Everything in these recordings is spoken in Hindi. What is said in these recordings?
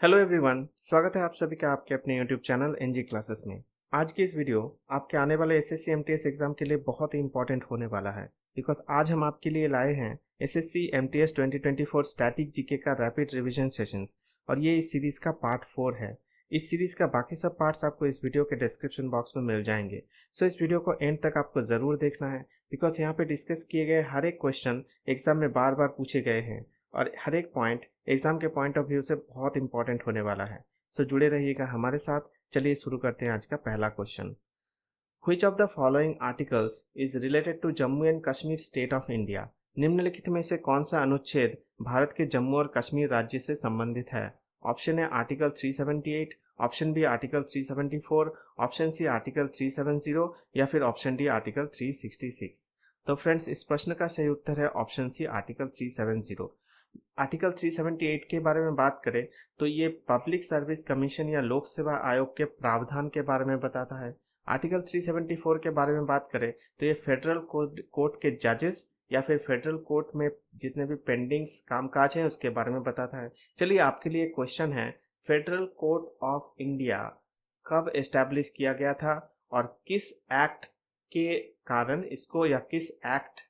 हेलो एवरीवन, स्वागत है आप सभी का आपके अपने यूट्यूब चैनल एनजी क्लासेस में। आज की इस वीडियो आपके आने वाले एसएससी एमटीएस एग्जाम के लिए बहुत ही इंपॉर्टेंट होने वाला है, बिकॉज आज हम आपके लिए लाए हैं एसएससी एमटीएस 2024 स्टैटिक जीके का रैपिड रिवीजन सेशंस और ये इस सीरीज का पार्ट 4 है। इस सीरीज का बाकी सब पार्ट्स आपको इस वीडियो के डिस्क्रिप्शन बॉक्स में मिल जाएंगे। सो इस वीडियो को एंड तक आपको जरूर देखना है, बिकॉज यहाँ पे डिस्कस किए गए हर एक क्वेश्चन एग्जाम में बार बार पूछे गए हैं और हर एक पॉइंट एग्जाम के पॉइंट ऑफ व्यू से बहुत इंपॉर्टेंट होने वाला है। सो जुड़े रहिएगा हमारे साथ। चलिए शुरू करते हैं आज का पहला question. Which of the following articles is related to Jammu and Kashmir state of India? निम्नलिखित में से कौन सा अनुच्छेद भारत के जम्मू और कश्मीर राज्य से संबंधित है? Option A article 378, option B article 374, option C article 370 या फिर ऑप्शन डी आर्टिकल 366। तो फ्रेंड्स, इस प्रश्न का सही उत्तर है ऑप्शन सी आर्टिकल 370। आर्टिकल 378 के बारे में बात करें तो ये पब्लिक सर्विस कमीशन या लोक सेवा आयोग के प्रावधान के बारे में बताता है। आर्टिकल 374 के बारे में बात करें तो ये फेडरल कोर्ट के जजेस या फिर फेडरल कोर्ट में जितने भी पेंडिंग्स कामकाज हैं उसके बारे में बताता है। चलिए आपके लिए क्वेश्चन है, फेडरल कोर्ट ऑफ इंडिया कब एस्टैब्लिश किया गया था और किस एक्ट के कारण इसको या किस एक्ट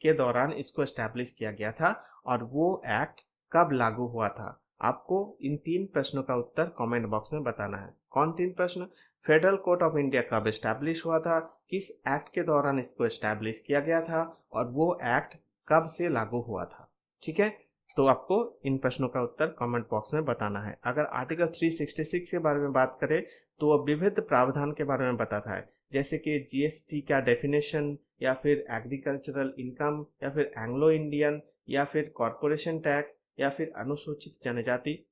के दौरान इसको एस्टैब्लिश किया गया था और वो एक्ट कब लागू हुआ था? आपको इन 3 प्रश्नों का उत्तर कमेंट बॉक्स में बताना है। कौन 3 प्रश्न? फेडरल कोर्ट ऑफ इंडिया कब एस्टैब्लिश हुआ था, किस एक्ट के दौरान इसको एस्टैब्लिश किया गया था और वो एक्ट कब से लागू हुआ था। ठीक है, तो आपको इन प्रश्नों का उत्तर कमेंट बॉक्स में बताना है। अगर आर्टिकल 366 के बारे में बात करें तो वह विविध प्रावधान के बारे में बताता है, जैसे कि जीएसटी का डेफिनेशन या फिर एग्रीकल्चरल इनकम या फिर एंग्लो इंडियन या फिर कॉरपोरेशन टैक्स या फिर अनुसूचित जनजाति,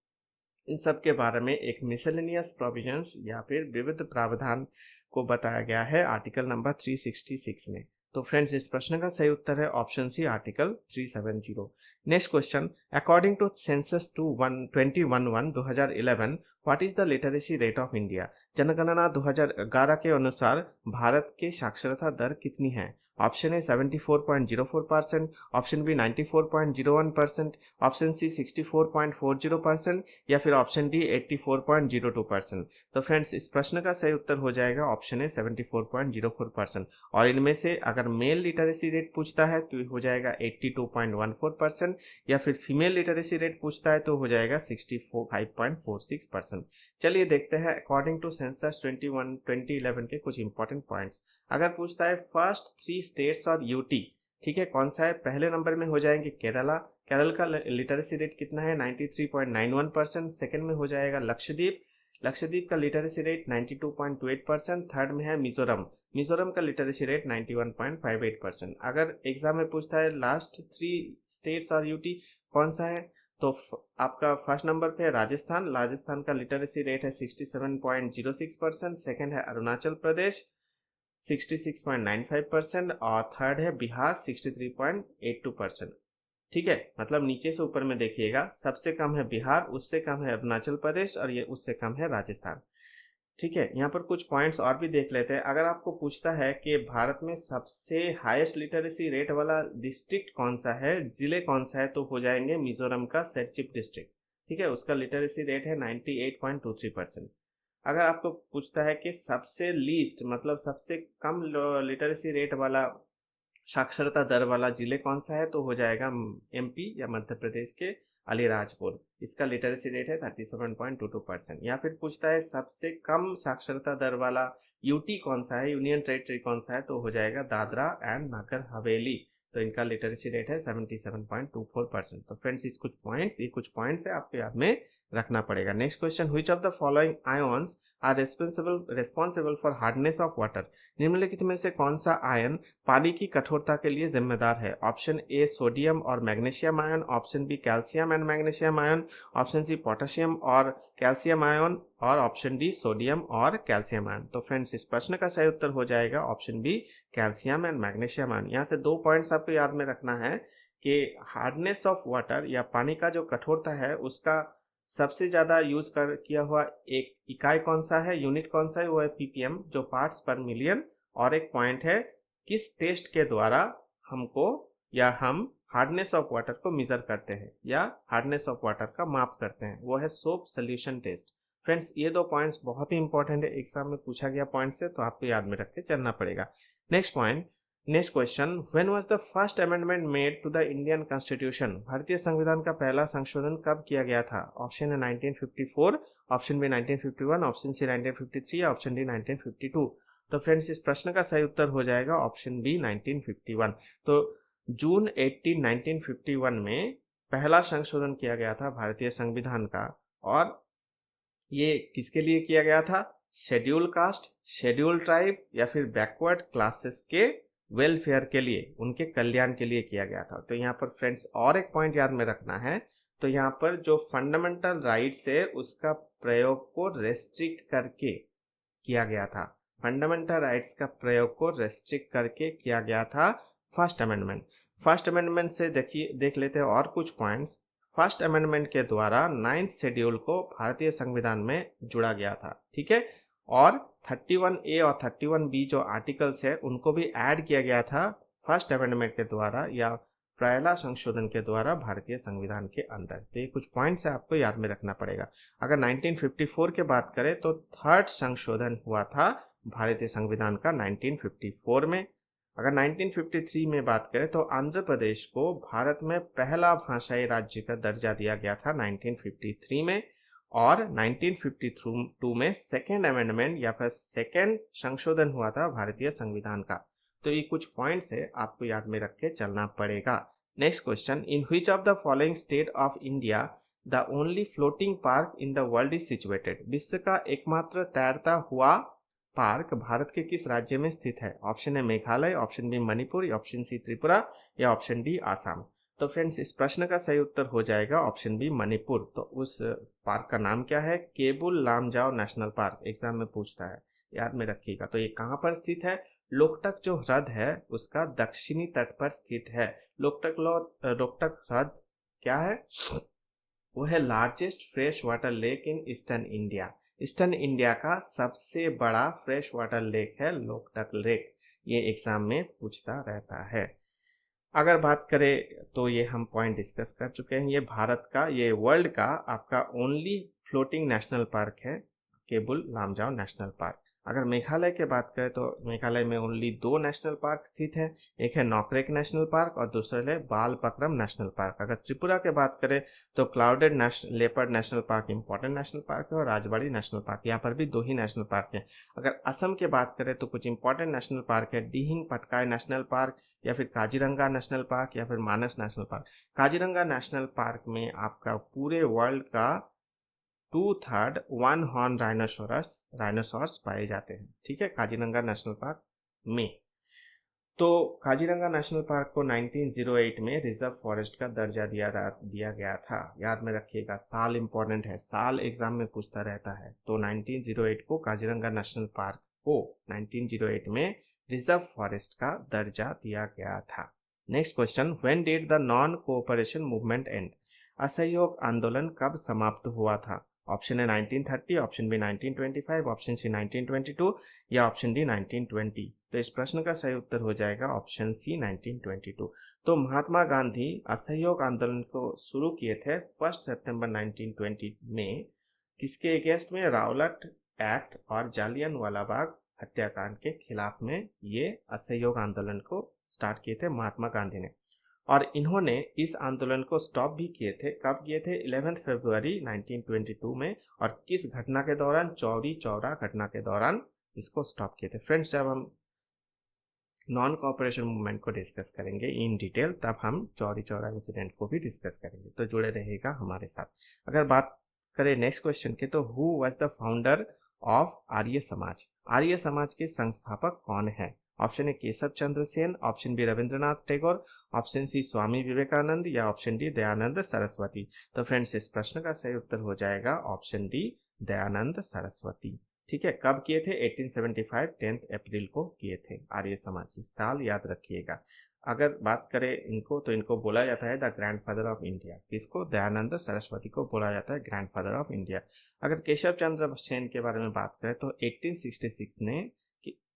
इन सब के बारे में एक मिसलेनियस प्रोविजंस या फिर विविध प्रावधान को बताया गया है आर्टिकल नंबर 366 में। तो फ्रेंड्स, इस प्रश्न का सही उत्तर है option C article 370। Next question, according to census 2011 what is the literacy rate of India? जनगणना 2011 के अनुसार भारत के साक्षरता दर कितनी है? Option A 74.04%, option B 94.01%, option C 64.40% या फिर ऑप्शन डी 84.02%। तो फ्रेंड्स, इस प्रश्न का सही उत्तर हो जाएगा ऑप्शन ए 74.04%। और इनमें से अगर मेल लिटरेसी रेट पूछता है तो हो जाएगा 82.14% या फिर फीमेल लिटरेसी रेट पूछता है तो हो जाएगा 65.46%। चलिए देखते हैं अकॉर्डिंग टू सेंसस 2011 के कुछ इंपॉर्टेंट पॉइंट्स। अगर पूछता है फर्स्ट 3 स्टेट्स और यूटी, ठीक है, कौन सा है? पहले नंबर में हो जाएंगे केरला। केरल का लिटरेसी रेट कितना है? 93.91%। सेकंड में हो जाएगा लक्षद्वीप। लक्षद्वीप का लिटरेसी रेट 92.28%। थर्ड में है मिजोरम। मिजोरम का लिटरेसी रेट 91.58%। अगर एग्जाम में पूछता है लास्ट 3 स्टेट्स और यूटी कौन सा है, तो आपका फर्स्ट नंबर पे है राजस्थान। राजस्थान का लिटरेसी रेट है 67.06%। सेकंड है अरुणाचल प्रदेश 66.95% और थर्ड है बिहार 63.82%। ठीक है, मतलब नीचे से ऊपर में देखिएगा, सबसे कम है बिहार, उससे कम है अरुणाचल प्रदेश और ये उससे कम है राजस्थान। ठीक है, यहाँ पर कुछ पॉइंट्स और भी देख लेते हैं। अगर आपको पूछता है कि भारत में सबसे हाईएस्ट लिटरेसी रेट वाला डिस्ट्रिक्ट कौन सा है, जिले कौन सा है, तो हो जाएंगे मिजोरम का सेरचिप डिस्ट्रिक्ट। ठीक है, उसका लिटरेसी रेट है 98.23%। अगर आपको पूछता है कि सबसे लीस्ट मतलब सबसे कम लिटरेसी रेट वाला साक्षरता दर वाला जिले कौन सा है, तो हो जाएगा एमपी या मध्य प्रदेश के अलीराजपुर। इसका लिटरेसी रेट है 37.22%। या फिर पूछता है सबसे कम साक्षरता दर वाला यूटी कौन सा है, यूनियन टेरिटरी कौन सा है, तो हो जाएगा दादरा एंड नगर हवेली। तो इनका लिटरेसी रेट है 77.24%। तो फ्रेंड्स, ये कुछ पॉइंट्स है आपको याद में रखना पड़ेगा। Next question, which of the following ions are responsible for hardness of water? निम्नलिखित में से कौन सा आयन पानी की कठोरता के लिए जिम्मेदार है? ऑप्शन ए सोडियम और magnesium ion, option B calcium and magnesium ion, option C potassium और कैल्शियम आयन और ऑप्शन डी सोडियम और कैल्शियम आयन। तो फ्रेंड्स, इस प्रश्न का सही उत्तर हो जाएगा option B calcium and magnesium ion. यहाँ से 2 पॉइंट्स आपको याद में रखना है कि हार्डनेस ऑफ वाटर या पानी का जो कठोरता है उसका सबसे ज्यादा यूज किया हुआ एक इकाई कौन सा है, यूनिट कौन सा है, वो है पीपीएम, जो पार्ट्स पर मिलियन। और एक पॉइंट है किस टेस्ट के द्वारा हमको या हम हार्डनेस ऑफ वाटर को मेजर करते हैं या हार्डनेस ऑफ वाटर का माप करते हैं, वो है सोप सोल्यूशन टेस्ट। फ्रेंड्स ये दो पॉइंट्स बहुत ही इंपॉर्टेंट है, एग्जाम में पूछा गया पॉइंट से, तो आपको याद में रख के चलना पड़ेगा। Next point, next question, when was the first amendment made to the Indian constitution? भारतीय संविधान का पहला संशोधन कब किया गया था? ऑप्शन है 1954, ऑप्शन बी 1951, ऑप्शन सी 1953 या ऑप्शन डी 1952। तो फ्रेंड्स इस प्रश्न का सही उत्तर हो जाएगा ऑप्शन बी 1951। तो जून 18 1951 में पहला संशोधन किया गया था भारतीय संविधान का, और ये किसके लिए किया गया था? शेड्यूल कास्ट, शेड्यूल ट्राइब या फिर बैकवर्ड क्लासेस के वेलफेयर के लिए, उनके कल्याण के लिए किया गया था। तो यहाँ पर फ्रेंड्स और एक पॉइंट याद में रखना है, तो यहाँ पर जो फंडामेंटल राइट्स है उसका प्रयोग को रेस्ट्रिक्ट करके किया गया था। फंडामेंटल राइट्स का प्रयोग को रेस्ट्रिक्ट करके किया गया था फर्स्ट अमेंडमेंट। फर्स्ट अमेंडमेंट से देख लेते हैं और कुछ पॉइंट्स। फर्स्ट अमेंडमेंट के द्वारा 9th शेड्यूल को भारतीय संविधान में जुड़ा गया था, ठीक है, और 31A और 31B जो आर्टिकल्स है उनको भी ऐड किया गया था फर्स्ट अमेंडमेंट के द्वारा या पहला संशोधन के द्वारा भारतीय संविधान के अंदर। तो ये कुछ पॉइंट्स है, आपको याद में रखना पड़ेगा। अगर 1954 के बात करें तो थर्ड संशोधन हुआ था भारतीय संविधान का 1954 में। अगर 1953 में बात करें तो आंध्र प्रदेश को भारत में पहला भाषाई राज्य का दर्जा दिया गया था 1953 में, और 1952 में सेकेंड अमेंडमेंट या फिर सेकेंड संशोधन हुआ था भारतीय संविधान का। तो ये कुछ पॉइंट्स है, आपको याद में रख के चलना पड़ेगा। Next question, in which of the following state of India the only floating park in the world is situated? विश्व का एकमात्र तैरता हुआ पार्क भारत के किस राज्य में स्थित है? Option A Meghalaya, option B Manipur, option C Tripura या ऑप्शन डी आसाम। तो फ्रेंड्स इस प्रश्न का सही उत्तर हो जाएगा ऑप्शन बी मणिपुर। तो उस पार्क का नाम क्या है? Keibul Lamjao national park, exam में पूछता है, याद में रखिएगा। तो ये कहाँ पर स्थित है? लोकटक जो ह्रद है उसका दक्षिणी तट पर स्थित है। लोकटक ह्रद क्या है? वो है largest fresh water lake in eastern India. Eastern India का सबसे बड़ा फ्रेश वाटर लेक है लोकटक लेक। ये एग्जाम में पूछता रहता है। अगर बात करें तो ये हम पॉइंट डिस्कस कर चुके हैं। ये भारत का, ये वर्ल्ड का आपका ओनली फ्लोटिंग नेशनल पार्क है, केबुल लामजाओ नेशनल पार्क। अगर मेघालय की बात करें तो मेघालय में ओनली 2 नेशनल पार्क स्थित है, एक है नॉकरेक नेशनल पार्क और दूसरा है बालपक्रम नेशनल पार्क। अगर त्रिपुरा की बात करें तो clouded leopard national park important national park है, और राजबाड़ी नेशनल पार्क, यहाँ पर भी 2 ही नेशनल पार्क है। अगर असम की बात करें तो कुछ इंपॉर्टेंट नेशनल पार्क है, दिहिंग पटकाई नेशनल पार्क या फिर काजीरंगा नेशनल पार्क या फिर Manas national park. Kaziranga national park में आपका पूरे वर्ल्ड का 2/3 वन हॉर्न राइनोसॉरस पाए जाते हैं, ठीक है, काजीरंगा नेशनल पार्क में। तो काजीरंगा नेशनल पार्क को 1908 में रिजर्व फॉरेस्ट का दर्जा दिया गया था। याद में रखिएगा, साल इंपॉर्टेंट है, साल एग्जाम में पूछता रहता है। तो 1908 को काजीरंगा नेशनल पार्क को 1908 में रिजर्व फॉरेस्ट का दर्जा दिया गया था। Next question, when did the non cooperation movement and? असहयोग आंदोलन कब समाप्त हुआ था? ऑप्शन है 1930, ऑप्शन बी 1925, ऑप्शन सी 1922 या ऑप्शन डी 1920। तो इस प्रश्न का सही उत्तर हो जाएगा ऑप्शन सी 1922। तो महात्मा गांधी असहयोग आंदोलन को शुरू किए थे 1 सितंबर 1920 में, किसके अगेंस्ट में? रावलट एक्ट और जालियनवाला बाग हत्याकांड के खिलाफ में ये असहयोग आंदोलन को स्टार्ट किए थे महात्मा गांधी ने। और इन्होंने इस आंदोलन को स्टॉप भी किए थे। कब किए थे? 11 फरवरी 1922 में। और किस घटना के दौरान? चौरी चौरा घटना के दौरान इसको स्टॉप किए थे। फ्रेंड्स जब हम नॉन कोऑपरेशन मूवमेंट को डिस्कस करेंगे इन डिटेल, तब हम चौरी चौरा इंसिडेंट को भी डिस्कस करेंगे, तो जुड़े रहेगा हमारे साथ। अगर बात करें नेक्स्ट क्वेश्चन के, तो who was the founder of Arya Samaj? Arya Samaj के संस्थापक कौन है? Option A Keshav Chandra Sen, option B Rabindranath Tagore, option C Swami Vivekananda या ऑप्शन डी दयानंद सरस्वती। तो फ्रेंड्स इस प्रश्न का सही उत्तर हो जाएगा ऑप्शन डी दयानंद सरस्वती। ठीक है, कब किए थे? 1875 10 अप्रैल को किए थे आर्य समाज। साल याद रखिएगा। अगर बात करें इनको, तो इनको बोला जाता है द ग्रैंडफादर ऑफ इंडिया। किसको? दयानंद सरस्वती को बोला जाता है ग्रैंडफादर ऑफ इंडिया। अगर केशव चंद्र सेन के बारे में बात करें तो 1866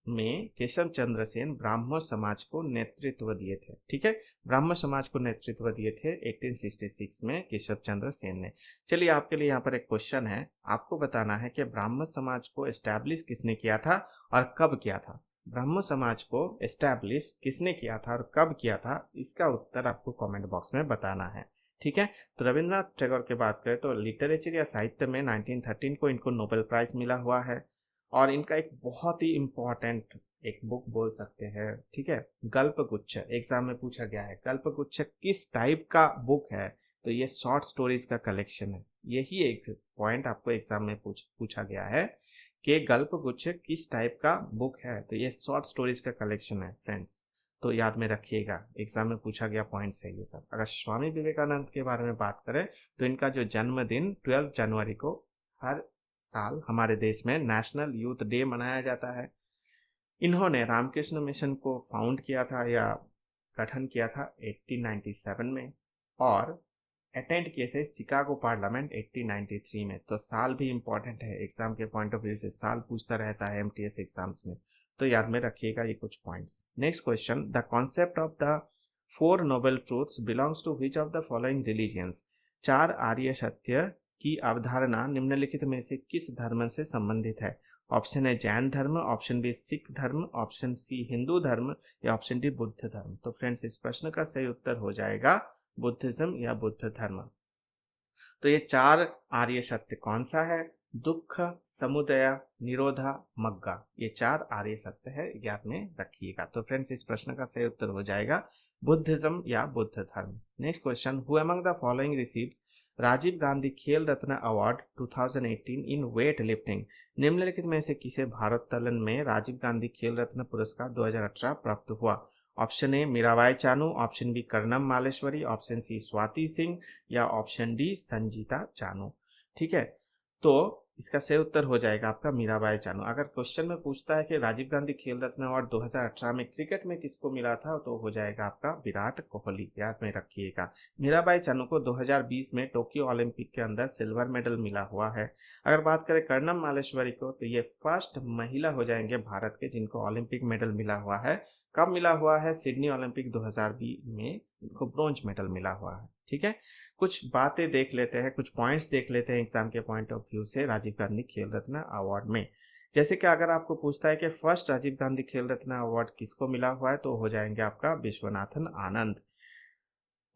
में केशव चंद्र सेन ब्राह्मण समाज को नेतृत्व दिए थे। ठीक है, ब्राह्मण समाज को नेतृत्व दिए थे 1866 में केशव चंद्र सेन ने। चलिए आपके लिए यहाँ पर एक क्वेश्चन है, आपको बताना है कि ब्राह्मण समाज को एस्टैब्लिश किसने किया था और कब किया था। ब्राह्मण समाज को एस्टैब्लिश किसने किया था और कब किया था, इसका उत्तर आपको कमेंट बॉक्स में बताना है। ठीक है, तो रविंद्रनाथ टैगोर की बात करें तो लिटरेचर या साहित्य में 1913 को इनको नोबेल प्राइज मिला हुआ है और इनका एक बहुत ही इम्पोर्टेंट एक बुक बोल सकते हैं। ठीक है, गल्पगुच्छ एग्जाम में पूछा गया है, गल्पगुच्छ किस टाइप का बुक है, तो ये शॉर्ट स्टोरीज का कलेक्शन है। यही एक पॉइंट आपको एग्जाम में पूछा गया है कि गल्पगुच्छ किस टाइप का बुक है, तो ये शॉर्ट स्टोरीज का कलेक्शन है फ्रेंड्स। तो याद में रखिएगा, एग्जाम में पूछा गया पॉइंट्स है ये सब। अगर स्वामी विवेकानंद के बारे में बात करें तो इनका जो जन्मदिन 12 जनवरी को हर साल हमारे देश में नेशनल यूथ डे मनाया जाता है। इन्होंने रामकृष्ण मिशन को फाउंड किया था या गठन किया था 1897 में और अटेंड किए थे चिकागो पार्लियामेंट 1893 में। तो साल भी इंपॉर्टेंट है, एग्जाम के पॉइंट ऑफ व्यू से साल पूछता रहता है एमटीएस एग्जाम्स में, तो याद में रखिएगा ये कुछ points. Next question, the concept of the four noble truths belongs to which of the following religions. चार आर्य सत्य की अवधारणा निम्नलिखित में से किस धर्म से संबंधित है। ऑप्शन है जैन धर्म, ऑप्शन बी सिख धर्म, ऑप्शन सी हिंदू धर्म या ऑप्शन डी बुद्ध धर्म। तो फ्रेंड्स इस प्रश्न का सही उत्तर हो जाएगा बुद्धिज्म या बुद्ध धर्म। तो ये चार आर्य सत्य कौन सा है, दुख, समुदय, निरोधा, मग्गा, ये चार आर्य सत्य है, याद में रखिएगा। तो फ्रेंड्स इस प्रश्न का सही उत्तर हो जाएगा बुद्धिज्म या बुद्ध धर्म। Next question, who among the following received Rajiv Gandhi Khel Ratna award 2018 in weight lifting. निम्नलिखित में से किसे भारोत्तोलन में राजीव गांधी खेल रत्न पुरस्कार 2018 प्राप्त हुआ। Option A Mirabai Chanu, option B Karnam Malleswari, option C Swati Singh या ऑप्शन डी संजीता चानू। ठीक है, तो इसका सही उत्तर हो जाएगा आपका मीराबाई चानू। अगर क्वेश्चन में पूछता है कि राजीव गांधी खेल रत्न अवार्ड 2018 में क्रिकेट में किसको मिला था, तो हो जाएगा आपका विराट कोहली, याद में रखिएगा। मीराबाई चानू को 2020 में टोक्यो ओलंपिक के अंदर सिल्वर मेडल मिला हुआ है। अगर बात करें कर्णम मालेश्वरी को, तो ये फर्स्ट महिला हो जाएंगे भारत के जिनको ओलंपिक मेडल मिला हुआ है। कब मिला हुआ है, सिडनी ओलंपिक 2020 में इनको ब्रोंज मेडल मिला हुआ है। ठीक है, कुछ बातें देख लेते हैं, कुछ पॉइंट्स देख लेते हैं एग्जाम के पॉइंट ऑफ व्यू से राजीव गांधी खेल रत्न अवार्ड में। जैसे कि अगर आपको पूछता है कि फर्स्ट राजीव गांधी खेल रत्न अवार्ड किसको मिला हुआ है, तो हो जाएंगे आपका Viswanathan Anand.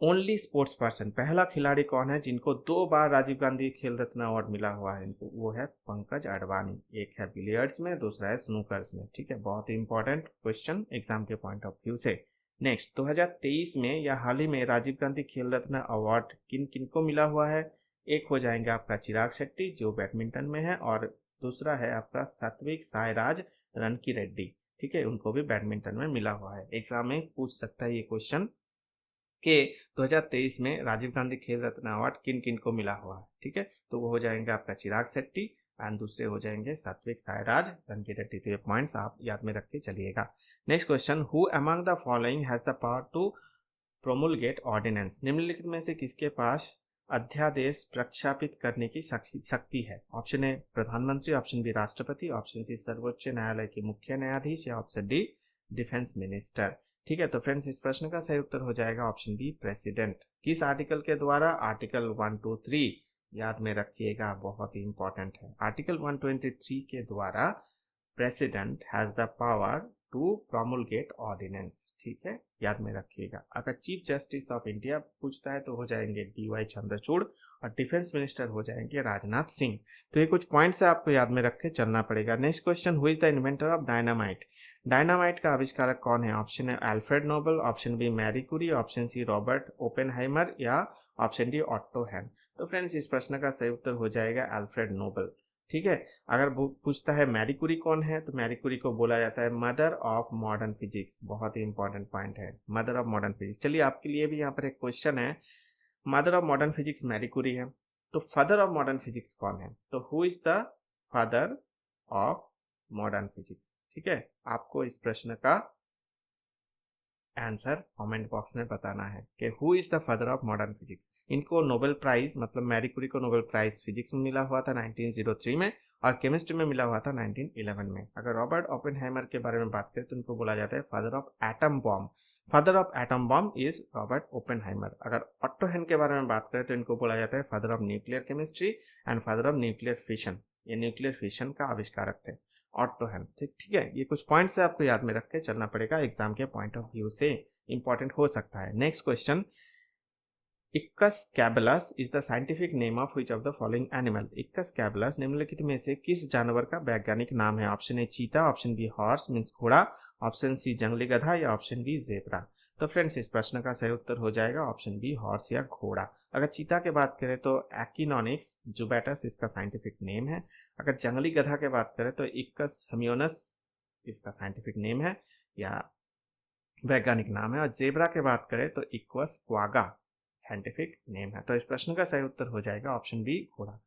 Only sports person, पहला खिलाड़ी कौन है जिनको 2 बार राजीव गांधी खेल रत्न अवार्ड मिला हुआ है इनको, वो है पंकज अडवाणी। एक है बिलियर्ड्स में, दूसरा है स्नूकर्स में। ठीक है, बहुत ही इंपॉर्टेंट क्वेश्चन एग्जाम के पॉइंट ऑफ व्यू से। नेक्स्ट, 2023 में या हाल ही में राजीव गांधी खेल रत्न अवार्ड किन किन को मिला हुआ है। एक हो जाएंगे आपका चिराग शेट्टी जो बैडमिंटन में है, और दूसरा है आपका सात्विक साईराज रनकी रेड्डी। ठीक है, उनको भी बैडमिंटन में मिला हुआ है। एग्जाम में पूछ सकता है ये क्वेश्चन के 2023 में राजीव गांधी खेल रत्न अवार्ड किन किन को मिला हुआ है। ठीक है, तो वो हो जाएंगे आपका चिराग शेट्टी एंड दूसरे हो जाएंगे सात्विक साईराज रनकी रेड्डी। तो ये पॉइंट्स आप याद में रख के चलिएगा। Next question, who among the following has the power to promulgate ordinance. निम्नलिखित में से किसके पास अध्यादेश प्रख्यापित करने की शक्ति है। ऑप्शन ए प्रधानमंत्री, ऑप्शन बी राष्ट्रपति, ऑप्शन सी सर्वोच्च न्यायालय के मुख्य न्यायाधीश या ऑप्शन डी डिफेंस मिनिस्टर। ठीक है, तो फ्रेंड्स इस प्रश्न का सही उत्तर हो जाएगा ऑप्शन बी प्रेसिडेंट। किस आर्टिकल के द्वारा, आर्टिकल 123, याद में रखिएगा बहुत ही इंपॉर्टेंट है। आर्टिकल 123 के द्वारा president has the power to promulgate ordinance. ठीक है, याद में रखिएगा। अगर चीफ जस्टिस ऑफ इंडिया पूछता है तो हो जाएंगे DY चंद्रचूड़ और डिफेंस मिनिस्टर हो जाएंगे राजनाथ सिंह। तो ये कुछ पॉइंट्स है आपको याद में रख के चलना पड़ेगा। Next question, who is the inventor of dynamite. Dynamite का आविष्कारक कौन है। ऑप्शन है Alfred Nobel, option B Marie Curie, option C Robert Oppenheimer या ऑप्शन डी ऑट्टो हैन। तो फ्रेंड्स इस प्रश्न का सही उत्तर हो जाएगा अल्फ्रेड नोबल। ठीक है, अगर पूछता है मैरी कुरी कौन है, तो मैरी कुरी को बोला जाता है मदर ऑफ मॉडर्न फिजिक्स। बहुत ही इंपॉर्टेंट पॉइंट है, मदर ऑफ मॉडर्न फिजिक्स। चलिए आपके लिए भी यहाँ पर एक क्वेश्चन है, mother of modern physics Marie Curie है, तो फादर ऑफ मॉडर्न फिजिक्स कौन है। तो who is the father of modern physics. ठीक है, आपको इस प्रश्न का आंसर कमेंट बॉक्स में बताना है कि who is the father of modern physics. इनको नोबेल प्राइज मतलब मैरी क्यूरी को नोबेल प्राइज फिजिक्स में मिला हुआ था 1903 में और केमिस्ट्री में मिला हुआ था 1911 में। अगर रॉबर्ट ओपेनहाइमर के बारे में बात करें तो इनको बोला जाता है father of atom bomb. Father of atom bomb is Robert Oppenheimer. अगर ऑट्टो हेन के बारे में बात करें तो इनको बोला जाता है father of nuclear chemistry and father of nuclear fission. ये न्यूक्लियर फिशन का आविष्कारक थे ऑट्टो हेन। ठीक है, ये कुछ पॉइंट्स है आपको याद में रख के चलना पड़ेगा, एग्जाम के पॉइंट ऑफ व्यू से इंपॉर्टेंट हो सकता है। Next question, equus caballus is the scientific name of which of the following animal. Equus caballus निम्नलिखित में से किस जानवर का वैज्ञानिक नाम है। ऑप्शन ए चीता, ऑप्शन बी हॉर्स मींस घोड़ा, ऑप्शन सी जंगली गधा या ऑप्शन बी जेब्रा। तो फ्रेंड्स इस प्रश्न का सही उत्तर हो जाएगा ऑप्शन बी हॉर्स या घोड़ा। अगर चीता के बात करें तो एक्टिनोनिक्स जुबैटस इसका साइंटिफिक नेम है। अगर जंगली गधा के बात करें तो इक्कस हेमियोनस इसका साइंटिफिक नेम है या वैज्ञानिक नाम है। और जेब्रा के बात करें तो इक्वस क्वागा साइंटिफिक नेम है। तो इस प्रश्न का सही उत्तर हो जाएगा ऑप्शन बी घोड़ा।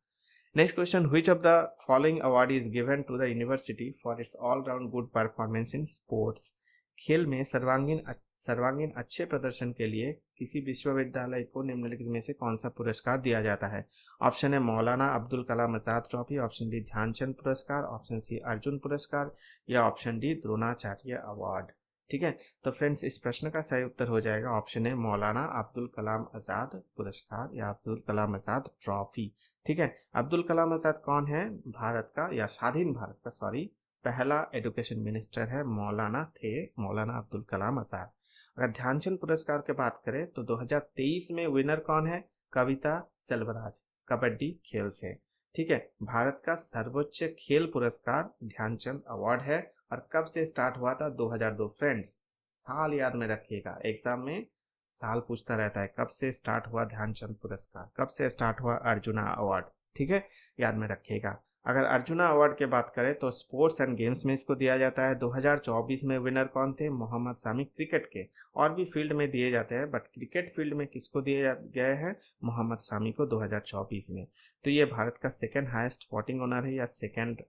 Next question, which of the following award is given to the university for its all round good performance in sports. खेल में सर्वांगीण अच्छे प्रदर्शन के लिए किसी विश्वविद्यालय को निम्नलिखित में से कौन सा पुरस्कार दिया जाता है। ऑप्शन है मौलाना Abdul Kalam Azad trophy, option B Dhyanchand पुरस्कार, ऑप्शन सी अर्जुन पुरस्कार या ऑप्शन डी द्रोणाचार्य अवार्ड। ठीक है, तो फ्रेंड्स इस प्रश्न का सही उत्तर हो जाएगा ऑप्शन है मौलाना अब्दुल कलाम आजाद पुरस्कार या अब्दुल कलाम आजाद ट्रॉफी। ठीक है, अब्दुल कलाम आजाद कौन है, भारत का या स्वाधीन भारत का सॉरी पहला एजुकेशन मिनिस्टर है, मौलाना थे मौलाना अब्दुल कलाम आजाद। अगर ध्यानचंद पुरस्कार की बात करें तो 2023 में विनर कौन है, कविता सेल्वराज कबड्डी खेल से। ठीक है, भारत का सर्वोच्च खेल पुरस्कार ध्यानचंद अवार्ड है। और कब से स्टार्ट हुआ था, 2002। फ्रेंड्स साल याद में रखिएगा, एग्जाम में साल पूछता रहता है कब से स्टार्ट हुआ ध्यानचंद पुरस्कार, कब से स्टार्ट हुआ अर्जुना अवार्ड। ठीक है, याद में रखिएगा। अगर अर्जुना अवार्ड की बात करें तो स्पोर्ट्स एंड गेम्स में इसको दिया जाता है। 2024 में विनर कौन थे, मोहम्मद सामी क्रिकेट के। और भी फील्ड में दिए जाते हैं बट क्रिकेट फील्ड में किसको दिए गए हैं, मोहम्मद सामी को 2024 में। तो ये भारत का सेकेंड हाईएस्ट स्पोर्टिंग ऑनर है या सेकेंड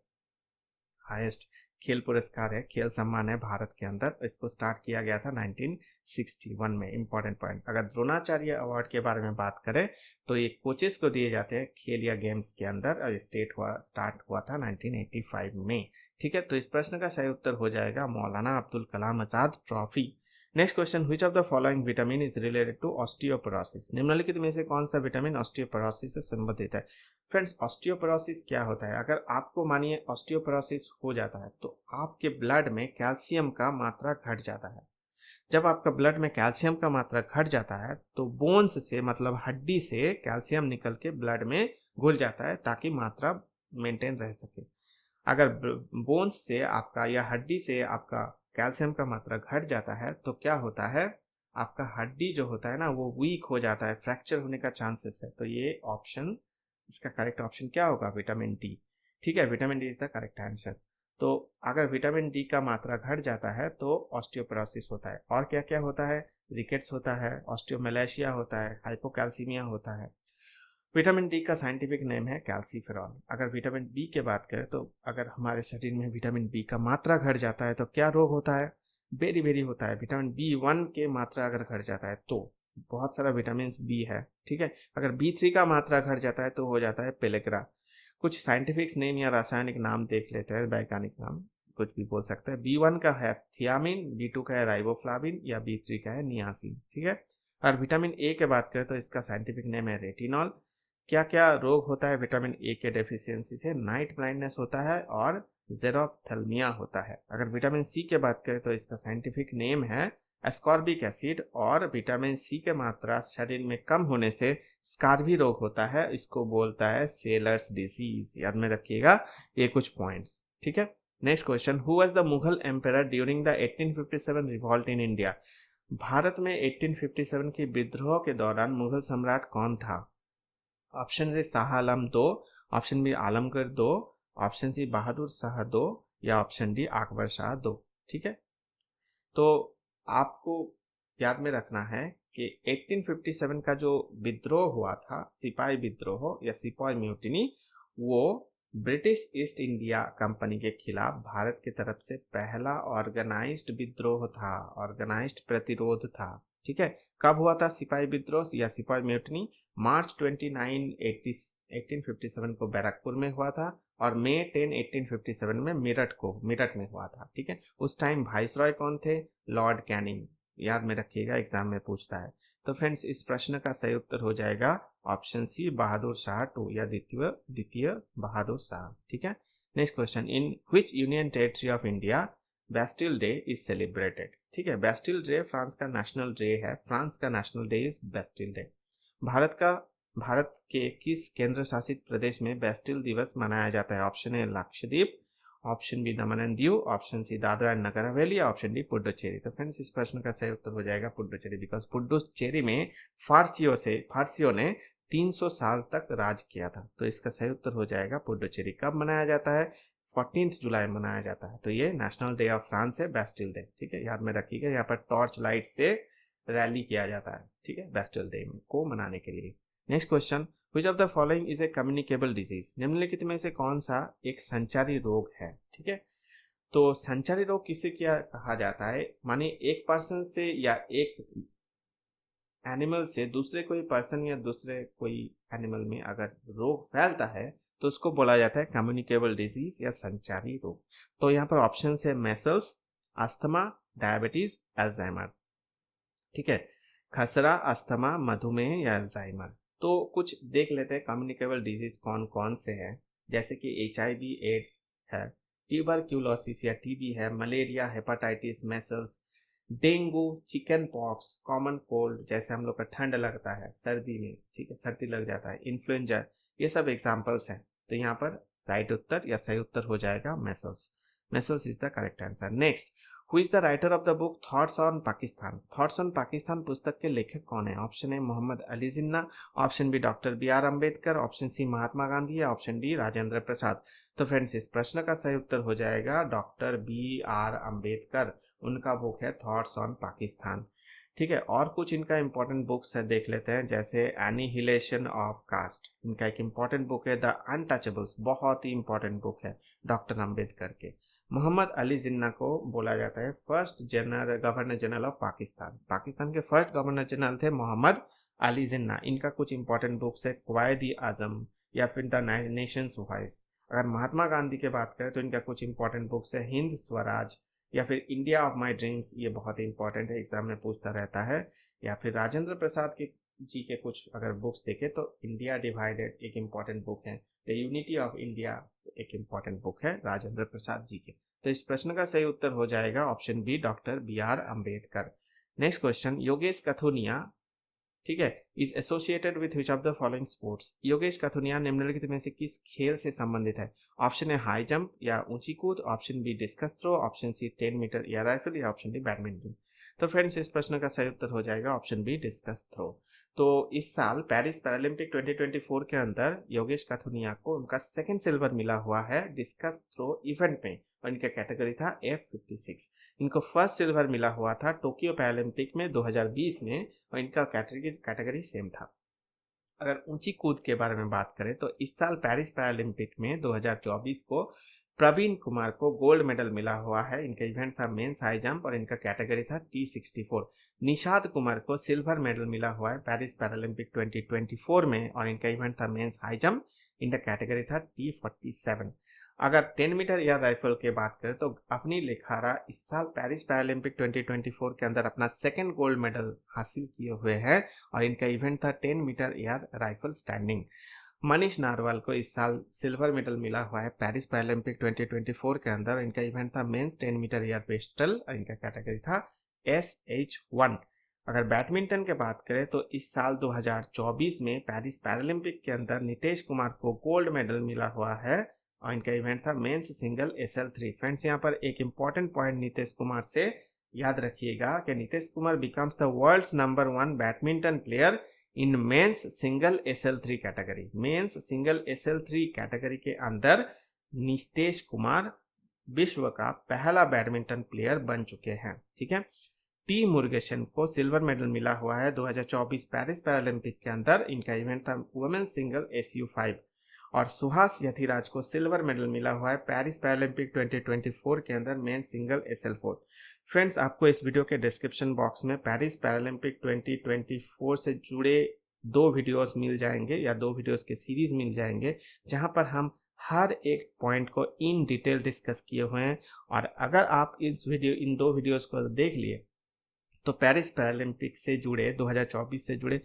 हाईएस्ट खेल पुरस्कार है, खेल सम्मान है भारत के अंदर। इसको स्टार्ट किया गया था 1961 में। इंपॉर्टेंट पॉइंट, अगर द्रोणाचार्य अवार्ड के बारे में बात करें तो ये कोचेस को दिए जाते हैं खेल या गेम्स के अंदर और स्टार्ट हुआ था 1985 में। ठीक है, तो इस प्रश्न का सही उत्तर हो जाएगा Maulana Abdul Kalam Azad trophy. Next question, which of the following vitamin is related to osteoporosis. निम्नलिखित में से कौन सा विटामिन ऑस्टियोपोरोसिस से संबंधित है। फ्रेंड्स ऑस्टियोपोरोसिस क्या होता है, अगर आपको मानिए ऑस्टियोपोरोसिस हो जाता है तो आपके ब्लड में कैल्शियम का मात्रा घट जाता है। जब आपका ब्लड में कैल्शियम का मात्रा घट जाता है तो बोन्स से मतलब हड्डी से कैल्शियम निकल के ब्लड में घुल जाता है ताकि मात्रा मेंटेन रह सके। अगर बोन्स से आपका या हड्डी से आपका कैल्शियम का मात्रा घट जाता है तो क्या होता है, आपका हड्डी जो होता है ना वो वीक हो जाता है, फ्रैक्चर होने का चांसेस है। तो ये ऑप्शन, इसका करेक्ट ऑप्शन क्या होगा, विटामिन डी। ठीक है, vitamin D is the correct answer. तो अगर विटामिन डी का मात्रा घट जाता है तो ऑस्टियोपोरोसिस होता है। और क्या क्या होता है, रिकेट्स होता है, ऑस्टियोमेलेशिया होता है, हाइपोकैल्सीमिया होता है। विटामिन डी का साइंटिफिक नेम है कैल्सीफेरॉल। अगर विटामिन बी की बात करें तो अगर हमारे शरीर में विटामिन बी का मात्रा घट जाता है तो क्या रोग होता है, बेरी बेरी होता है। विटामिन B1 के मात्रा अगर घट जाता है तो बहुत सारा विटामिन बी है। ठीक है, अगर B3 का मात्रा घट जाता है तो हो जाता है पेलेग्रा। कुछ साइंटिफिक नेम या रासायनिक नाम देख लेते हैं, वैज्ञानिक नाम कुछ भी बोल सकते हैं। B1 का है थियामिन, B2 का है राइबोफ्लाविन या B3 का है नियासिन। ठीक है, और विटामिन ए की बात करें तो इसका साइंटिफिक नेम है रेटिनॉल। क्या क्या रोग होता है विटामिन ए के डेफिशिएंसी से, नाइट ब्लाइंडनेस होता है और जेरोफ्थेल्मिया होता है। अगर विटामिन सी की बात करें तो इसका साइंटिफिक नेम है एस्कॉर्बिक एसिड। और विटामिन सी की मात्रा शरीर में कम होने से स्कार्वी रोग होता है, इसको बोलता है सेलर्स डिजीज। याद में रखिएगा ये कुछ पॉइंट्स। ठीक है, next question, who was the Mughal emperor during the 1857 revolt in India. Bharat में 1857 की विद्रोह के दौरान मुगल सम्राट कौन था। ऑप्शन ए शाह आलम दो, ऑप्शन बी आलमगीर दो, ऑप्शन सी बहादुर शाह दो या ऑप्शन डी अकबर शाह दो। ठीक है, तो आपको याद में रखना है कि 1857 का जो विद्रोह हुआ था, सिपाही विद्रोह या सिपाही म्यूटिनी, वो ब्रिटिश ईस्ट इंडिया कंपनी के खिलाफ भारत की तरफ से पहला ऑर्गेनाइज्ड विद्रोह था, ऑर्गेनाइज्ड प्रतिरोध था। ठीक है, कब हुआ था सिपाही विद्रोह या सिपाही म्यूटनी? मार्च 29 1857 को बैरकपुर में हुआ था और मई 10 1857 में मेरठ में हुआ था। ठीक है, उस टाइम वाइसरॉय कौन थे? Lord Canning. याद में रखिएगा, एग्जाम में पूछता है। तो फ्रेंड्स, इस प्रश्न का सही उत्तर हो जाएगा option C, Bahadur Shah two या द्वितीय बहादुर शाह। ठीक है, next question, in which union territory of India Bastille day is celebrated? ठीक है, बेस्टिल डे फ्रांस का नेशनल डे है, फ्रांस का national day is Bastille day. भारत के किस केंद्र शासित प्रदेश में बेस्टिल दिवस मनाया जाता है? Option A Lakshadweep, option B Daman and Diu, option C Dadra and Nagar Haveli, option D Puducherry. तो फ्रेंड्स, इस प्रश्न का सही उत्तर हो जाएगा पुडुचेरी, बिकॉज पुडुचेरी में फारसियों ने 300 साल तक राज किया था। तो इसका सही उत्तर हो जाएगा पुडुचेरी। कब मनाया जाता है? 14 जुलाई मनाया जाता है। तो ये नेशनल डे ऑफ फ्रांस है, बेस्टिल डे। ठीक है, याद में रखिएगा, यहाँ पर टॉर्च लाइट से रैली किया जाता है। ठीक है, बेस्टिल डे को मनाने के लिए। Next question, Which of the following is a communicable disease? निम्नलिखित में से कौन सा एक संचारी रोग है? ठीक है, तो संचारी रोग किसे क्या कहा जाता है? माने एक पर्सन से या एक एनिमल से दूसरे कोई पर्सन या दूसरे कोई एनिमल में अगर रोग फैलता है तो उसको बोला जाता है कम्युनिकेबल डिजीज या संचारी रोग। तो यहाँ पर ऑप्शन है मेसल्स, अस्थमा, डायबिटीज, अल्जाइमर। ठीक है, खसरा, अस्थमा, मधुमेह या अल्जाइमर। तो कुछ देख लेते हैं कम्युनिकेबल डिजीज कौन कौन से हैं। जैसे कि HIV एड्स है, ट्यूबरक्यूलोसिस या TB है, malaria, hepatitis, measles, dengue, chicken pox, common cold, जैसे हम लोग का ठंड लगता है सर्दी में, ठीक है, सर्दी लग जाता है, इन्फ्लुएंजा, ये सब एग्जाम्पल्स हैं। तो यहाँ पर साइड उत्तर या सही उत्तर हो जाएगा measles. Measles is the correct answer. Next, who is the writer of the book thoughts on Pakistan? Thoughts on Pakistan पुस्तक के लेखक कौन है? Option A Mohammad Ali Jinnah, option B doctor BR Ambedkar, option C Mahatma Gandhi या ऑप्शन डी राजेंद्र प्रसाद। तो फ्रेंड्स, इस प्रश्न का सही उत्तर हो जाएगा डॉक्टर BR अम्बेडकर। उनका बुक है थॉट्स ऑन पाकिस्तान। ठीक है, और कुछ इनका इंपॉर्टेंट बुक्स है देख लेते हैं, जैसे एनिहिलेशन ऑफ कास्ट, इनका एक इंपॉर्टेंट बुक है। द अनटचेबल्स, बहुत ही इंपॉर्टेंट बुक है डॉक्टर अम्बेडकर के। मोहम्मद अली जिन्ना को बोला जाता है first governor general of Pakistan. Pakistan के फर्स्ट गवर्नर जनरल थे मोहम्मद अली जिन्ना। इनका कुछ इंपॉर्टेंट बुक्स है, क्वायद आजम या फिर द नेशंस वॉइस। अगर महात्मा गांधी की बात करें तो इनका कुछ इंपॉर्टेंट बुक्स है, हिंद स्वराज या फिर इंडिया ऑफ माई ड्रीम्स, ये बहुत ही इंपॉर्टेंट है, एग्जाम में पूछता रहता है। या फिर राजेंद्र प्रसाद के जी के कुछ अगर बुक्स देखें तो इंडिया डिवाइडेड एक इंपॉर्टेंट बुक है, द यूनिटी ऑफ इंडिया एक इंपॉर्टेंट बुक है राजेंद्र प्रसाद जी के। तो इस प्रश्न का सही उत्तर हो जाएगा option B, doctor BR Ambedkar. Next question, Yogesh Kathuniya, ठीक है, is associated with which of the following sports? Yogesh Kathuniya निम्नलिखित में से किस खेल से संबंधित है? ऑप्शन ए हाई जंप या ऊंची कूद, option B discus throw, option C 10 metre air rifle या ऑप्शन डी बैडमिंटन। तो फ्रेंड्स, इस प्रश्न का सही उत्तर हो जाएगा ऑप्शन बी, डिस्कस थ्रो। तो इस साल पेरिस पैरालंपिक 2024 के अंदर योगेश कथुनिया को उनका सेकंड सिल्वर मिला हुआ है डिस्कस थ्रो इवेंट में, और इनका कैटेगरी था F56। इनको फर्स्ट सिल्वर मिला हुआ था टोक्यो पैरालंपिक में 2020 में, और इनका कैटेगरी सेम था। अगर ऊंची कूद के बारे में बात करें तो इस साल पेरिस पैरालंपिक में 2024 को प्रवीण कुमार को गोल्ड मेडल मिला हुआ है। इनका इवेंट था मेंस हाई जंप और इनका कैटेगरी था T64। निषाद कुमार को सिल्वर मेडल मिला हुआ है पेरिस पैरालंपिक 2024 में, और इनका इवेंट था मेंस हाई जंप, इनका कैटेगरी था T47। अगर 10 मीटर एयर राइफल की बात करें तो अपनी लेखारा इस साल पेरिस पैरालंपिक 2024 के अंदर अपना सेकंड गोल्ड मेडल हासिल किए हुए हैं, और इनका इवेंट था 10 metre air rifle standing. Manish Narwal को इस साल सिल्वर मेडल मिला हुआ है पेरिस पैरालंपिक 2024 के अंदर, इनका इवेंट था मेंस 10 मीटर एयर पिस्टल, इनका कैटेगरी था SH1। अगर बैडमिंटन की बात करें तो इस साल 2024 में पेरिस पैरालंपिक के अंदर नीतीश कुमार को गोल्ड मेडल मिला हुआ है, और इनका इवेंट था मेंस सिंगल SL3। फ्रेंड्स, यहाँ पर एक इंपॉर्टेंट पॉइंट नीतीश कुमार से याद रखिएगा कि Nitish Kumar becomes the world's number 1 badminton player in men's single SL3 category. Men's single SL3 category के अंदर नीतीश कुमार विश्व का पहला बैडमिंटन प्लेयर बन चुके हैं। ठीक है, T मुरुगेसन को सिल्वर मेडल मिला हुआ है 2024 पेरिस पैरालंपिक के अंदर, इनका इवेंट था वुमेन सिंगल SU5। और सुहास यथिराज को सिल्वर मेडल मिला हुआ है पेरिस पैरालंपिक 2024 के अंदर मेन सिंगल SL4। फ्रेंड्स, आपको इस वीडियो के डिस्क्रिप्शन बॉक्स में पेरिस पैरालंपिक 2024 से जुड़े 2 वीडियोस मिल जाएंगे या 2 वीडियोस के सीरीज मिल जाएंगे, जहां पर हम हर एक पॉइंट को इन डिटेल डिस्कस किए हुए हैं। और अगर आप इन 2 वीडियोस को देख लिए तो पेरिस पैरालंपिक से जुड़े 2024 से जुड़े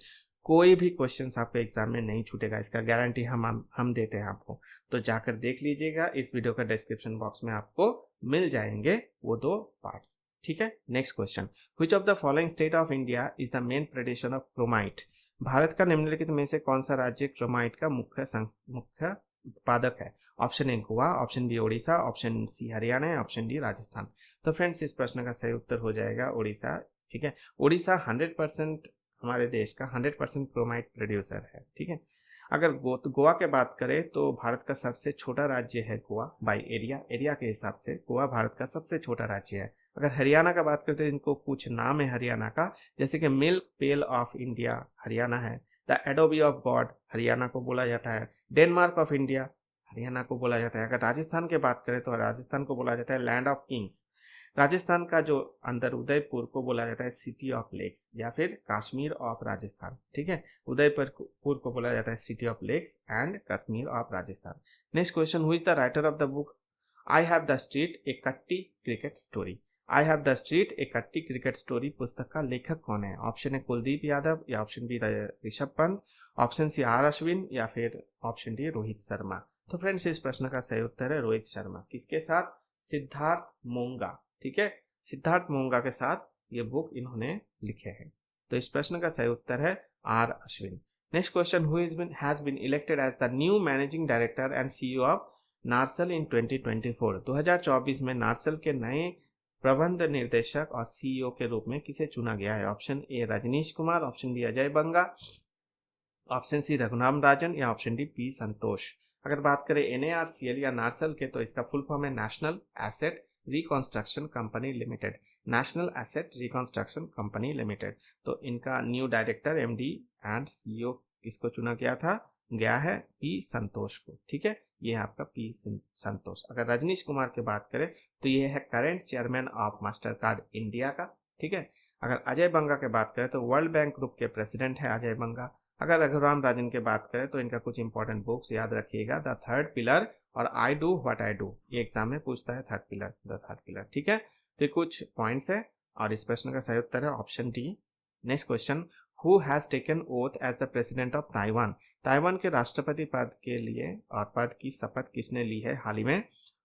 कोई भी क्वेश्चंस आपके एग्जाम में नहीं छूटेगा, इसका गारंटी हम देते हैं आपको। तो जाकर देख लीजिएगा, इस वीडियो का डिस्क्रिप्शन बॉक्स में आपको मिल जाएंगे वो 2 पार्ट्स। ठीक है, next question, which of the following state of India is the main producer of chromite? Bharat का निम्नलिखित में से कौन सा राज्य क्रोमाइट का मुख्य उत्पादक है? Option A Goa, option B Orissa, option C Haryana, option D Rajasthan. तो फ्रेंड्स, इस प्रश्न का सही उत्तर हो जाएगा उड़ीसा। ठीक है, उड़ीसा 100% हमारे देश का 100% क्रोमाइट प्रोड्यूसर है। ठीक है, अगर गोवा के बात करें तो भारत का सबसे छोटा राज्य है गोवा, बाय एरिया के हिसाब से गोवा भारत का सबसे छोटा राज्य है। अगर हरियाणा का बात करते हैं, इनको कुछ नाम है हरियाणा का, जैसे कि milk pail of India Haryana है, द एडोबी ऑफ गॉड हरियाणा को बोला जाता है, डेनमार्क ऑफ इंडिया हरियाणा को बोला जाता है। अगर राजस्थान की बात करें तो राजस्थान को बोला जाता है लैंड ऑफ किंग्स। राजस्थान का जो अंदर उदयपुर को बोला जाता है सिटी ऑफ लेक्स या फिर कश्मीर ऑफ राजस्थान। ठीक है, उदयपुर को बोला जाता है city of lakes and Kashmir of Rajasthan. Next question, who is the writer of the book I have the street a Kutti cricket story? I have the street a Kutti cricket story पुस्तक का लेखक कौन है? ऑप्शन ए कुलदीप यादव या option B Rishabh Pant, option C R Ashwin या फिर ऑप्शन डी रोहित शर्मा। तो फ्रेंड्स, इस प्रश्न का सही उत्तर है रोहित शर्मा। किसके साथ? सिद्धार्थ मोंगा। ठीक है, सिद्धार्थ मोंगा के साथ ये बुक इन्होंने लिखे हैं। तो इस प्रश्न का सही उत्तर है R Ashwin. Next question, who has been elected as the new managing director and CEO of NARCL in 2024? 2024 में नार्सल के नए प्रबंध निर्देशक और CEO के रूप में किसे चुना गया है? Option A Rajnish Kumar, option B Ajay Banga, option C Raghuram Rajan या ऑप्शन डी पी संतोष। अगर बात करें NARCL या नार्सल के, तो इसका फुल फॉर्म है national asset reconstruction company limited, national asset reconstruction company limited. तो इनका new director MD and CEO किसको चुना गया है पी संतोष को। ठीक है, ये है आपका पी संतोष। अगर रजनीश कुमार की बात करें तो ये है current chairman of master card India का। ठीक है, अगर अजय बंगा की बात करें तो वर्ल्ड बैंक ग्रुप के प्रेसिडेंट है अजय बंगा। अगर रघुराम राजन की बात करें तो इनका कुछ इंपॉर्टेंट बुक्स याद रखिएगा, द थर्ड पिलर और I do what I do. ये एग्जाम में पूछता है द थर्ड पिलर। ठीक है, तो कुछ पॉइंट्स है और इस प्रश्न का सही उत्तर है option D. Next question, who has taken oath as the president of Taiwan? Taiwan के राष्ट्रपति पद के लिए और पद की शपथ किसने ली है हाल ही में?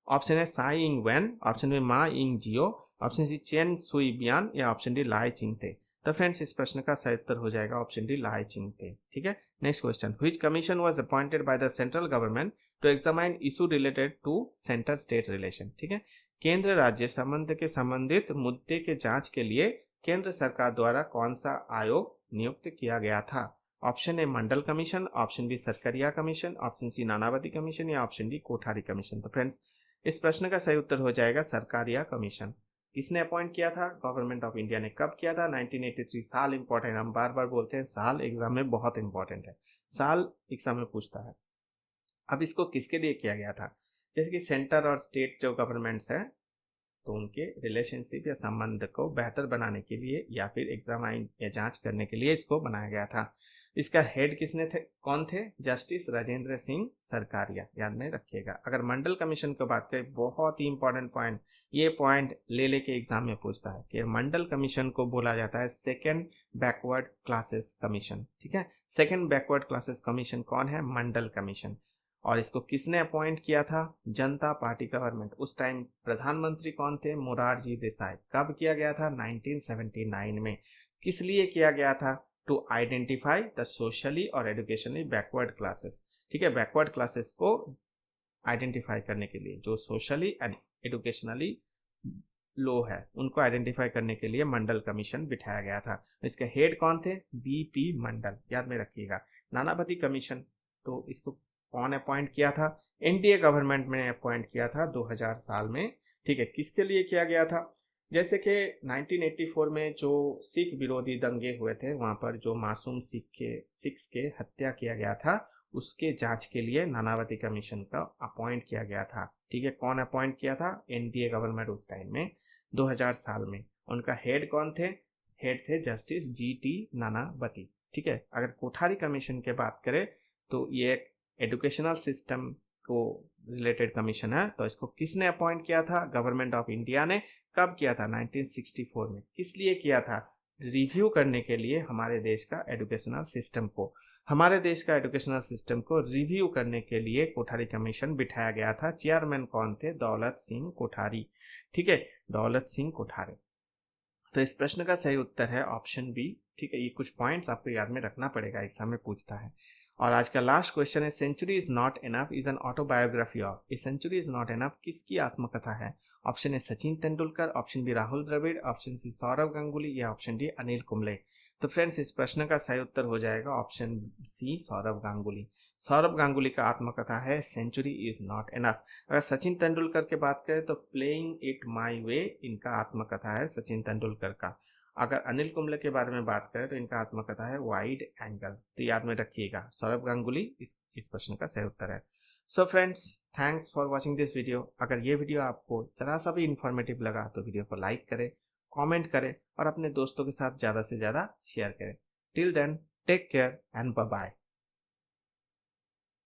ऑप्शन है Sai Ing Wen, option B मा इंग जियो, ऑप्शन सी चेन सुई बियान या ऑप्शन डी लाई चिंगते। तो फ्रेंड्स, इस प्रश्न का सही उत्तर हो जाएगा ऑप्शन डी लाई चिंगते। ठीक है, next question, which commission was appointed by the central government to examine issue related to centre state relation? ठीक है, केंद्र राज्य संबंध के संबंधित मुद्दे के जांच के लिए केंद्र सरकार द्वारा कौन सा आयोग नियुक्त किया गया था? Option A Mandal commission, option B Sarkaria commission, option C Nanavati commission या ऑप्शन डी कोठारी कमीशन। तो फ्रेंड्स, इस प्रश्न का सही उत्तर हो जाएगा सरकारिया कमीशन। किसने अपॉइंट किया था? गवर्नमेंट ऑफ इंडिया ने। कब किया था? 1983। साल इंपॉर्टेंट, हम बार बार बोलते हैं साल एग्जाम में बहुत इंपॉर्टेंट है, साल एग्जाम में पूछता है। अब इसको किसके लिए किया गया था? जैसे कि सेंटर और स्टेट जो गवर्नमेंट्स हैं, तो उनके रिलेशनशिप या संबंध को बेहतर बनाने के लिए या फिर एग्जामाइन या जांच करने के लिए इसको बनाया गया था। इसका हेड कौन थे? जस्टिस राजेंद्र सिंह सरकारिया, याद में रखिएगा। अगर मंडल कमीशन की बात करें, बहुत ही इंपॉर्टेंट पॉइंट, ये पॉइंट ले के एग्जाम में पूछता है कि मंडल कमीशन को बोला जाता है सेकेंड बैकवर्ड क्लासेस कमीशन। ठीक है, सेकेंड बैकवर्ड क्लासेस कमीशन कौन है? मंडल कमीशन। और इसको किसने अपॉइंट किया था? जनता पार्टी गवर्नमेंट। उस टाइम प्रधानमंत्री कौन थे? मोरारजी देसाई। कब किया गया था? 1979 में। किस लिए किया गया था? टू आइडेंटिफाई द सोशली और एजुकेशनली बैकवर्ड क्लासेस। ठीक है, बैकवर्ड क्लासेस को आइडेंटिफाई करने के लिए, जो सोशली एंड एजुकेशनली लो है, उनको आइडेंटिफाई करने के लिए मंडल कमीशन बिठाया गया था। इसके हेड कौन थे? BP मंडल, याद में रखिएगा। नानावती कमीशन, तो इसको कौन अपॉइंट किया था? NDA गवर्नमेंट ने अपॉइंट किया था 2000 साल में। ठीक है, किसके लिए किया गया था? जैसे कि 1984 में जो सिख विरोधी दंगे हुए थे, वहां पर जो मासूम सिख्स के हत्या किया गया था, उसके जांच के लिए नानावती कमीशन का अपॉइंट किया गया था। ठीक है, कौन अपॉइंट किया था? एनडीए गवर्नमेंट उस टाइम में 2000 साल में। उनका हेड कौन थे? हेड थे जस्टिस जीटी नानावती। ठीक है, अगर कोठारी कमीशन की बात करें तो ये एक एजुकेशनल सिस्टम को रिलेटेड कमीशन है। तो इसको किसने अपॉइंट किया था? गवर्नमेंट ऑफ इंडिया ने। कब किया था? 1964 में। किस लिए किया था? रिव्यू करने के लिए हमारे देश का एजुकेशनल सिस्टम को। हमारे देश का एजुकेशनल सिस्टम को रिव्यू करने के लिए कोठारी कमीशन बिठाया गया था। चेयरमैन कौन थे? दौलत सिंह कोठारी। ठीक है, दौलत सिंह कोठारी। तो इस प्रश्न का सही उत्तर है ऑप्शन बी। ठीक है, ये कुछ पॉइंट्स आपको याद में रखना पड़ेगा, एग्जाम में पूछता है। और आज का लास्ट क्वेश्चन है, century is not enough is an autobiography of. A century is not enough किसकी आत्मकथा है? Option A Sachin Tendulkar, option B Rahul Dravid, option C Sourav Ganguly या ऑप्शन डी अनिल कुंबले। तो फ्रेंड्स, इस प्रश्न का सही उत्तर हो जाएगा ऑप्शन सी सौरव गांगुली। सौरव गांगुली का आत्मकथा है सेंचुरी इज नॉट इनफ। अगर सचिन तेंदुलकर की बात करें तो प्लेइंग इट माई वे इनका आत्मकथा है सचिन तेंदुलकर का। अगर अनिल कुंबले के बारे में बात करें तो इनका आत्मकथा है वाइड एंगल। तो याद में रखिएगा, सौरभ गांगुली इस प्रश्न का सही उत्तर है। So friends, thanks for watching this video. अगर ये वीडियो आपको जरा सा भी इंफॉर्मेटिव लगा तो वीडियो को लाइक करें, कमेंट करें और अपने दोस्तों के साथ ज़्यादा से ज़्यादा शेयर करें। Till then, take care and bye bye.